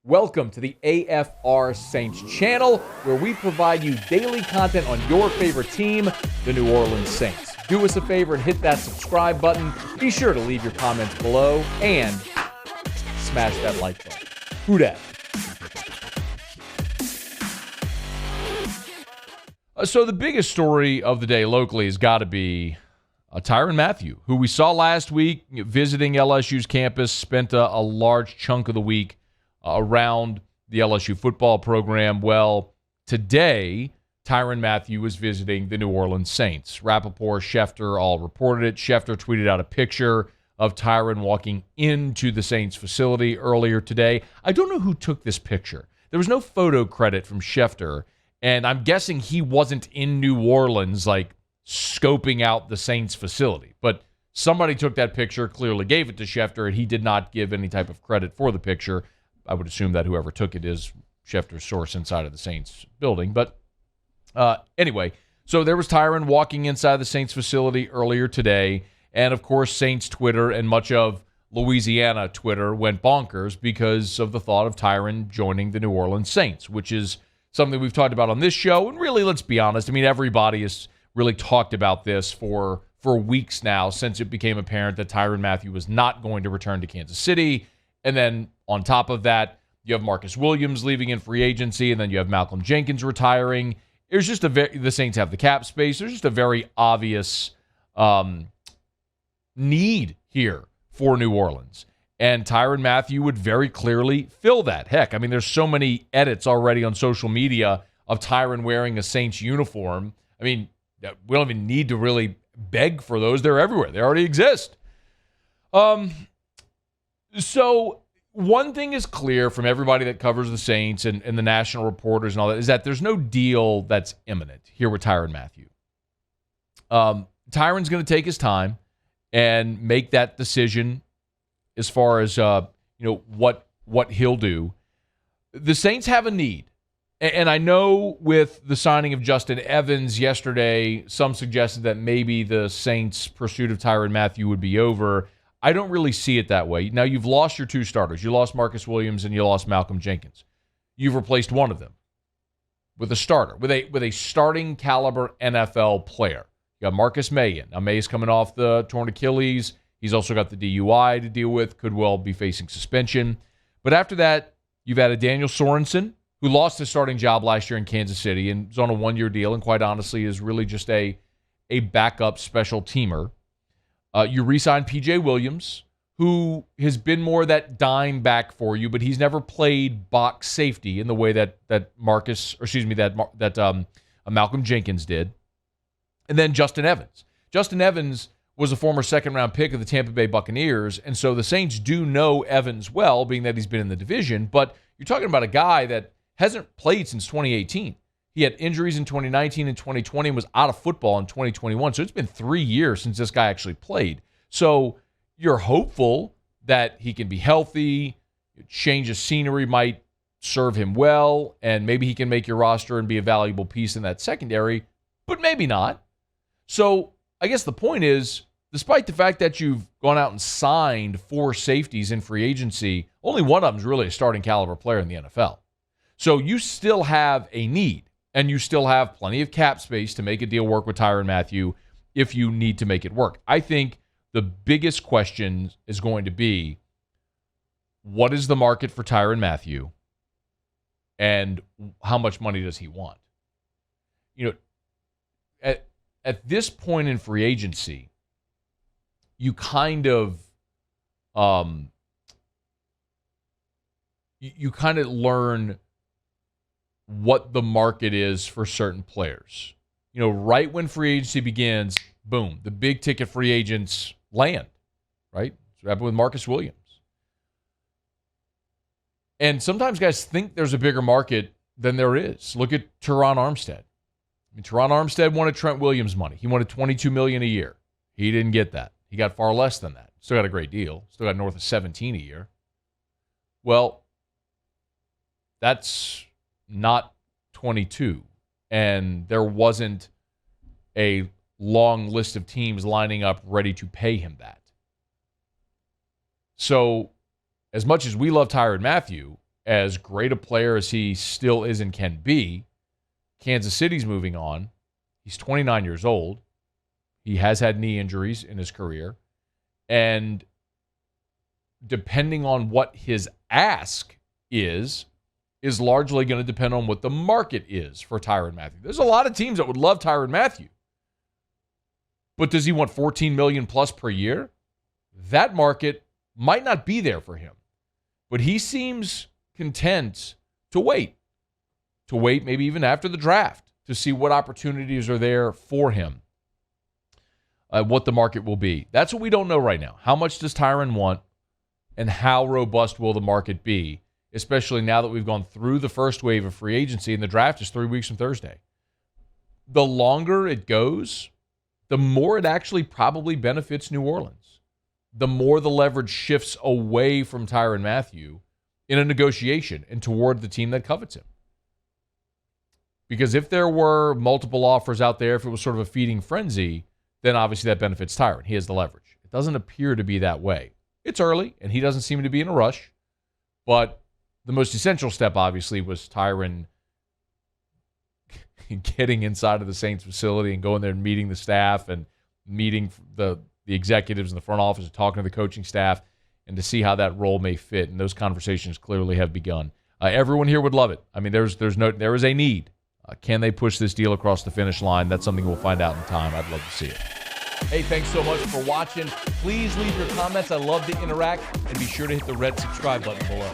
Welcome to the AFR Saints channel, where we provide you daily content on your favorite team, the New Orleans Saints. Do us a favor and hit that subscribe button. Be sure to leave your comments below and smash that like button. Who dat? So the biggest story of the day locally has got to be Tyrann Mathieu, who we saw last week visiting LSU's campus, spent a large chunk of the week around the LSU football program. Well, today, Tyrann Mathieu was visiting the New Orleans Saints. Rappaport, Schefter all reported it. Schefter tweeted out a picture of Tyrann walking into the Saints facility earlier today. I don't know who took this picture. There was no photo credit from Schefter, and I'm guessing he wasn't in New Orleans, like, scoping out the Saints facility. But somebody took that picture, clearly gave it to Schefter, and he did not give any type of credit for the picture. I would assume that whoever took it is Schefter's source inside of the Saints building. But anyway, so there was Tyrann walking inside the Saints facility earlier today. And, of course, Saints Twitter and much of Louisiana Twitter went bonkers because of the thought of Tyrann joining the New Orleans Saints, which is something we've talked about on this show. And really, let's be honest, I mean, everybody has really talked about this for weeks now since it became apparent that Tyrann Mathieu was not going to return to Kansas City. And then on top of that, you have Marcus Williams leaving in free agency, and then you have Malcolm Jenkins retiring. There's just the Saints have the cap space. There's just a very obvious need here for New Orleans. And Tyrann Mathieu would very clearly fill that. Heck, I mean, there's so many edits already on social media of Tyrann wearing a Saints uniform. I mean, we don't even need to really beg for those. They're everywhere. They already exist. So one thing is clear from everybody that covers the Saints and the national reporters and all that is that there's no deal that's imminent here with Tyrann Mathieu. Tyrann's going to take his time and make that decision as far as what he'll do. The Saints have a need. And I know with the signing of Justin Evans yesterday, some suggested that maybe the Saints' pursuit of Tyrann Mathieu would be over. I don't really see it that way. Now, you've lost your two starters. You lost Marcus Williams and you lost Malcolm Jenkins. You've replaced one of them with a starter, with a starting caliber NFL player. You got Marcus May in. Now, May's coming off the torn Achilles. He's also got the DUI to deal with, could well be facing suspension. But after that, you've added Daniel Sorensen, who lost his starting job last year in Kansas City and is on a one-year deal and quite honestly is really just a backup special teamer. You re-signed P.J. Williams, who has been more that dime back for you, but he's never played box safety in the way that Malcolm Jenkins did. And then Justin Evans. Justin Evans was a former second-round pick of the Tampa Bay Buccaneers, and so the Saints do know Evans well, being that he's been in the division, but you're talking about a guy that hasn't played since 2018. He had injuries in 2019 and 2020 and was out of football in 2021. So it's been 3 years since this guy actually played. So you're hopeful that he can be healthy. Change of scenery might serve him well, and maybe he can make your roster and be a valuable piece in that secondary, but maybe not. So I guess the point is, despite the fact that you've gone out and signed 4 safeties in free agency, only one of them is really a starting caliber player in the NFL. So you still have a need. And you still have plenty of cap space to make a deal work with Tyrann Mathieu if you need to make it work. I think the biggest question is going to be, what is the market for Tyrann Mathieu and how much money does he want? You know, at this point in free agency, you kind of learn what the market is for certain players. You know, right when free agency begins, boom, the big ticket free agents land, right? That's what happened with Marcus Williams. And sometimes guys think there's a bigger market than there is. Look at Tyrann Armstead. I mean, Tyrann Armstead wanted Trent Williams money. He wanted $22 million a year. He didn't get that. He got far less than that. Still got a great deal. Still got north of $17 a year. Well, that's not 22, and there wasn't a long list of teams lining up ready to pay him that. So as much as we love Tyrann Mathieu, as great a player as he still is and can be, Kansas City's moving on. He's 29 years old. He has had knee injuries in his career. And depending on what his ask is largely going to depend on what the market is for Tyrann Mathieu. There's a lot of teams that would love Tyrann Mathieu. But does he want $14 million plus per year? That market might not be there for him. But he seems content to wait maybe even after the draft to see what opportunities are there for him, what the market will be. That's what we don't know right now. How much does Tyrann want, and how robust will the market be, especially now that we've gone through the first wave of free agency and the draft is 3 weeks from Thursday. The longer it goes, the more it actually probably benefits New Orleans. The more the leverage shifts away from Tyrann Mathieu in a negotiation and toward the team that covets him. Because if there were multiple offers out there, if it was sort of a feeding frenzy, then obviously that benefits Tyrann. He has the leverage. It doesn't appear to be that way. It's early, and he doesn't seem to be in a rush. But the most essential step, obviously, was Tyrann getting inside of the Saints facility and going there and meeting the staff and meeting the executives in the front office and talking to the coaching staff and to see how that role may fit. And those conversations clearly have begun. Everyone here would love it. I mean, there is a need. Can they push this deal across the finish line? That's something we'll find out in time. I'd love to see it. Hey, thanks so much for watching. Please leave your comments. I love to interact. And be sure to hit the red subscribe button below.